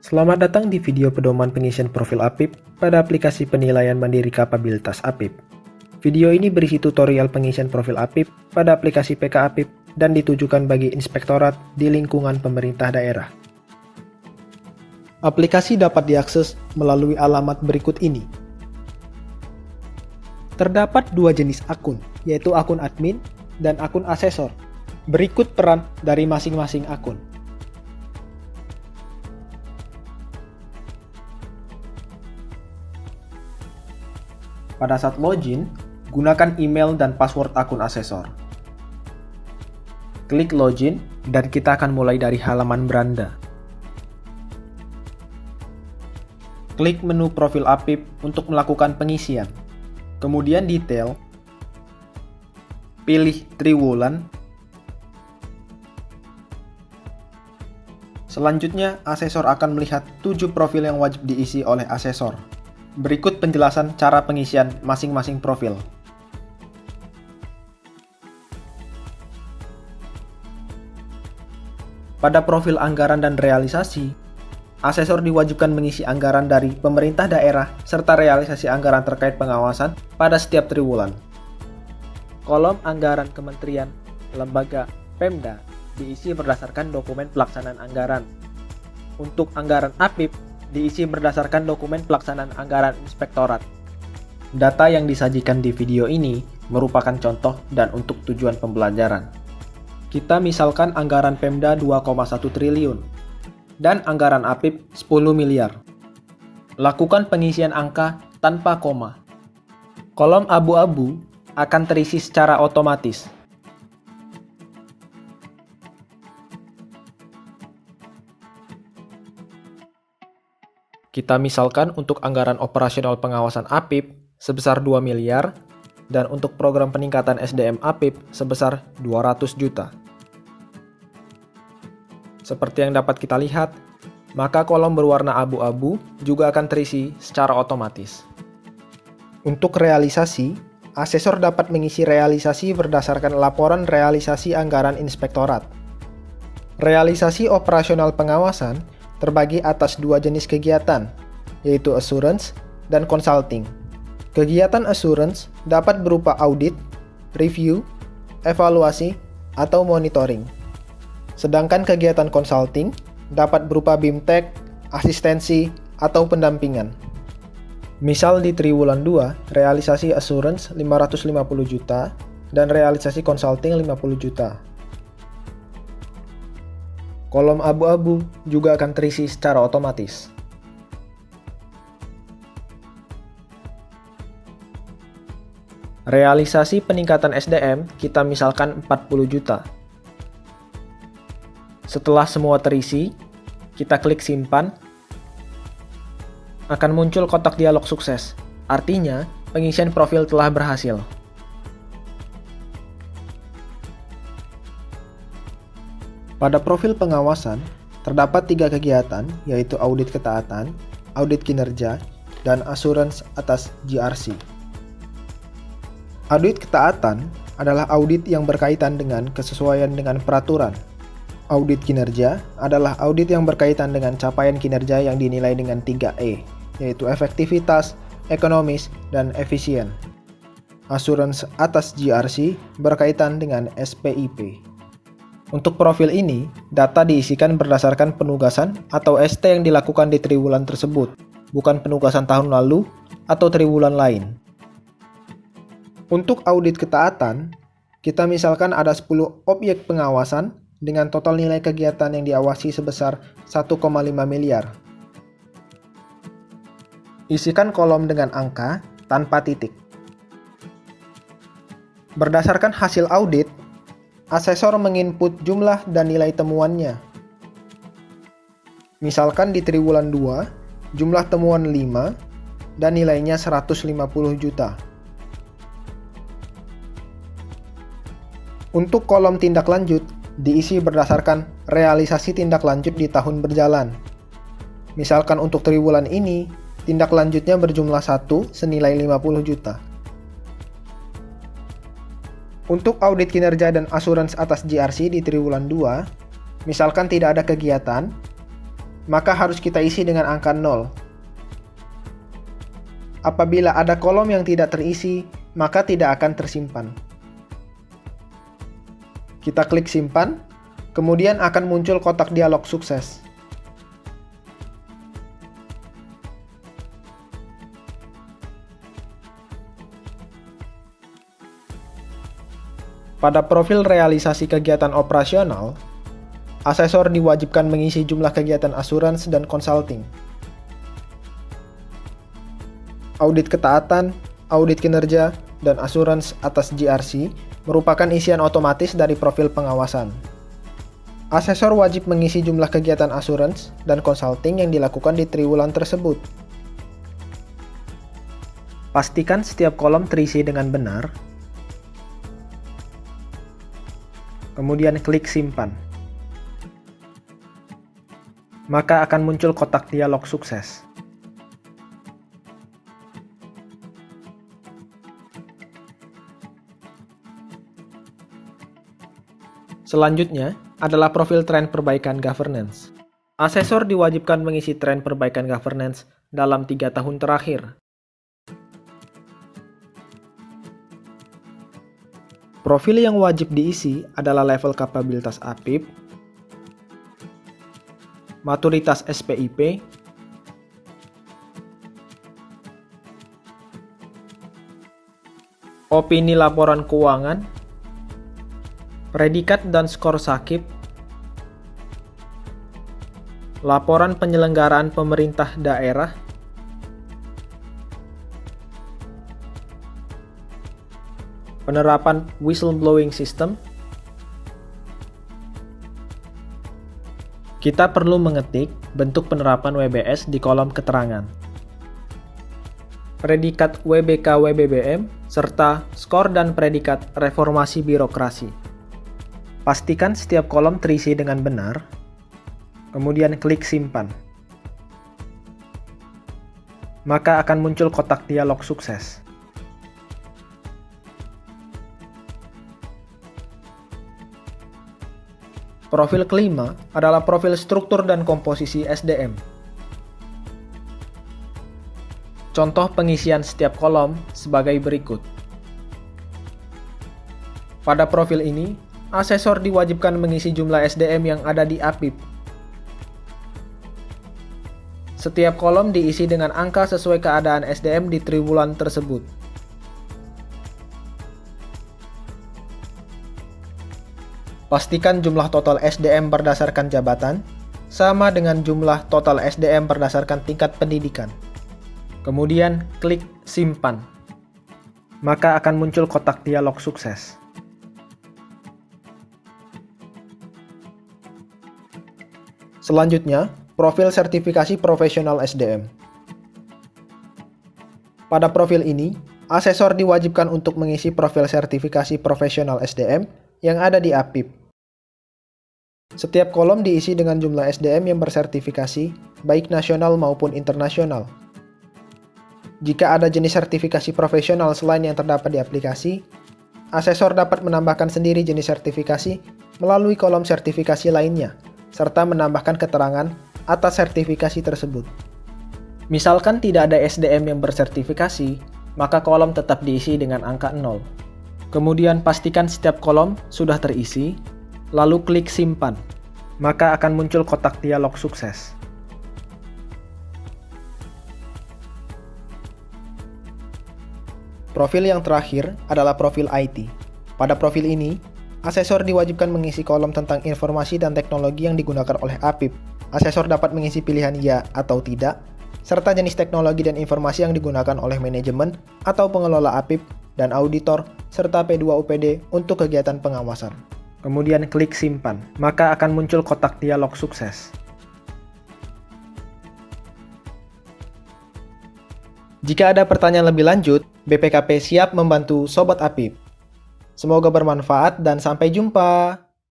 Selamat datang di video pedoman pengisian profil APIP pada aplikasi penilaian mandiri kapabilitas APIP. Video ini berisi tutorial pengisian profil APIP pada aplikasi PK APIP dan ditujukan bagi inspektorat di lingkungan pemerintah daerah. Aplikasi dapat diakses melalui alamat berikut ini. Terdapat dua jenis akun, yaitu akun admin dan akun asesor. Berikut peran dari masing-masing akun. Pada saat login, gunakan email dan password akun asesor. Klik login dan kita akan mulai dari halaman beranda. Klik menu profil APIP untuk melakukan pengisian. Kemudian detail. Pilih triwulan. Selanjutnya, asesor akan melihat 7 profil yang wajib diisi oleh asesor. Berikut penjelasan cara pengisian masing-masing profil. Pada profil anggaran dan realisasi, asesor diwajibkan mengisi anggaran dari pemerintah daerah serta realisasi anggaran terkait pengawasan pada setiap triwulan. Kolom anggaran kementerian, lembaga, Pemda diisi berdasarkan dokumen pelaksanaan anggaran. Untuk anggaran APIP diisi berdasarkan dokumen pelaksanaan anggaran inspektorat. Data yang disajikan di video ini merupakan contoh dan untuk tujuan pembelajaran. Kita misalkan anggaran Pemda 2,1 triliun dan anggaran APIP 10 miliar. Lakukan pengisian angka tanpa koma. Kolom abu-abu akan terisi secara otomatis. Kita misalkan untuk anggaran operasional pengawasan APIP sebesar 2 miliar dan untuk program peningkatan SDM APIP sebesar 200 juta. Seperti yang dapat kita lihat, maka kolom berwarna abu-abu juga akan terisi secara otomatis. Untuk realisasi, asesor dapat mengisi realisasi berdasarkan laporan realisasi anggaran inspektorat. Realisasi operasional pengawasan terbagi atas dua jenis kegiatan, yaitu assurance dan consulting. Kegiatan assurance dapat berupa audit, review, evaluasi, atau monitoring. Sedangkan kegiatan consulting dapat berupa BIMTEK, asistensi, atau pendampingan. Misal di triwulan 2, realisasi assurance 550 juta dan realisasi consulting 50 juta. Kolom abu-abu juga akan terisi secara otomatis. Realisasi peningkatan SDM kita misalkan 40 juta. Setelah semua terisi, kita klik simpan. Akan muncul kotak dialog sukses. Artinya, pengisian profil telah berhasil. Pada profil pengawasan, terdapat 3 kegiatan, yaitu audit ketaatan, audit kinerja, dan assurance atas GRC. Audit ketaatan adalah audit yang berkaitan dengan kesesuaian dengan peraturan. Audit kinerja adalah audit yang berkaitan dengan capaian kinerja yang dinilai dengan 3E, yaitu efektivitas, ekonomis, dan efisien. Assurance atas GRC berkaitan dengan SPIP. Untuk profil ini, data diisikan berdasarkan penugasan atau ST yang dilakukan di triwulan tersebut, bukan penugasan tahun lalu atau triwulan lain. Untuk audit ketaatan, kita misalkan ada 10 objek pengawasan dengan total nilai kegiatan yang diawasi sebesar 1,5 miliar. Isikan kolom dengan angka tanpa titik. Berdasarkan hasil audit, asesor menginput jumlah dan nilai temuannya. Misalkan di triwulan 2, jumlah temuan 5 dan nilainya 150 juta. Untuk kolom tindak lanjut, diisi berdasarkan realisasi tindak lanjut di tahun berjalan. Misalkan untuk triwulan ini, tindak lanjutnya berjumlah 1 senilai 50 juta. Untuk audit kinerja dan assurance atas GRC di triwulan 2, misalkan tidak ada kegiatan, maka harus kita isi dengan angka 0. Apabila ada kolom yang tidak terisi, maka tidak akan tersimpan. Kita klik simpan, kemudian akan muncul kotak dialog sukses. Pada profil realisasi kegiatan operasional, asesor diwajibkan mengisi jumlah kegiatan asuransi dan konsulting. Audit ketaatan, audit kinerja, dan asuransi atas GRC merupakan isian otomatis dari profil pengawasan. Asesor wajib mengisi jumlah kegiatan asuransi dan konsulting yang dilakukan di triwulan tersebut. Pastikan setiap kolom terisi dengan benar. Kemudian klik simpan. Maka akan muncul kotak dialog sukses. Selanjutnya adalah profil tren perbaikan governance. Asesor diwajibkan mengisi tren perbaikan governance dalam 3 tahun terakhir. Profil yang wajib diisi adalah level kapabilitas APIP, maturitas SPIP, opini laporan keuangan, predikat dan skor SAKIP, laporan penyelenggaraan pemerintah daerah, penerapan whistleblowing system. Kita perlu mengetik bentuk penerapan WBS di kolom keterangan, predikat WBK/WBBM, serta skor dan predikat reformasi birokrasi. Pastikan setiap kolom terisi dengan benar, kemudian klik simpan. Maka akan muncul kotak dialog sukses. Profil kelima adalah profil struktur dan komposisi SDM. Contoh pengisian setiap kolom sebagai berikut. Pada profil ini, asesor diwajibkan mengisi jumlah SDM yang ada di APIP. Setiap kolom diisi dengan angka sesuai keadaan SDM di triwulan tersebut. Pastikan jumlah total SDM berdasarkan jabatan sama dengan jumlah total SDM berdasarkan tingkat pendidikan. Kemudian klik simpan. Maka akan muncul kotak dialog sukses. Selanjutnya, profil sertifikasi profesional SDM. Pada profil ini, asesor diwajibkan untuk mengisi profil sertifikasi profesional SDM yang ada di APIP. Setiap kolom diisi dengan jumlah SDM yang bersertifikasi, baik nasional maupun internasional. Jika ada jenis sertifikasi profesional selain yang terdapat di aplikasi, asesor dapat menambahkan sendiri jenis sertifikasi melalui kolom sertifikasi lainnya, serta menambahkan keterangan atas sertifikasi tersebut. Misalkan tidak ada SDM yang bersertifikasi, maka kolom tetap diisi dengan angka 0. Kemudian pastikan setiap kolom sudah terisi, lalu klik simpan. Maka akan muncul kotak dialog sukses. Profil yang terakhir adalah profil IT. Pada profil ini, asesor diwajibkan mengisi kolom tentang informasi dan teknologi yang digunakan oleh APIP. Asesor dapat mengisi pilihan ya atau tidak, serta jenis teknologi dan informasi yang digunakan oleh manajemen atau pengelola APIP dan auditor, serta P2UPD untuk kegiatan pengawasan. Kemudian klik simpan, maka akan muncul kotak dialog sukses. Jika ada pertanyaan lebih lanjut, BPKP siap membantu Sobat APIP. Semoga bermanfaat dan sampai jumpa.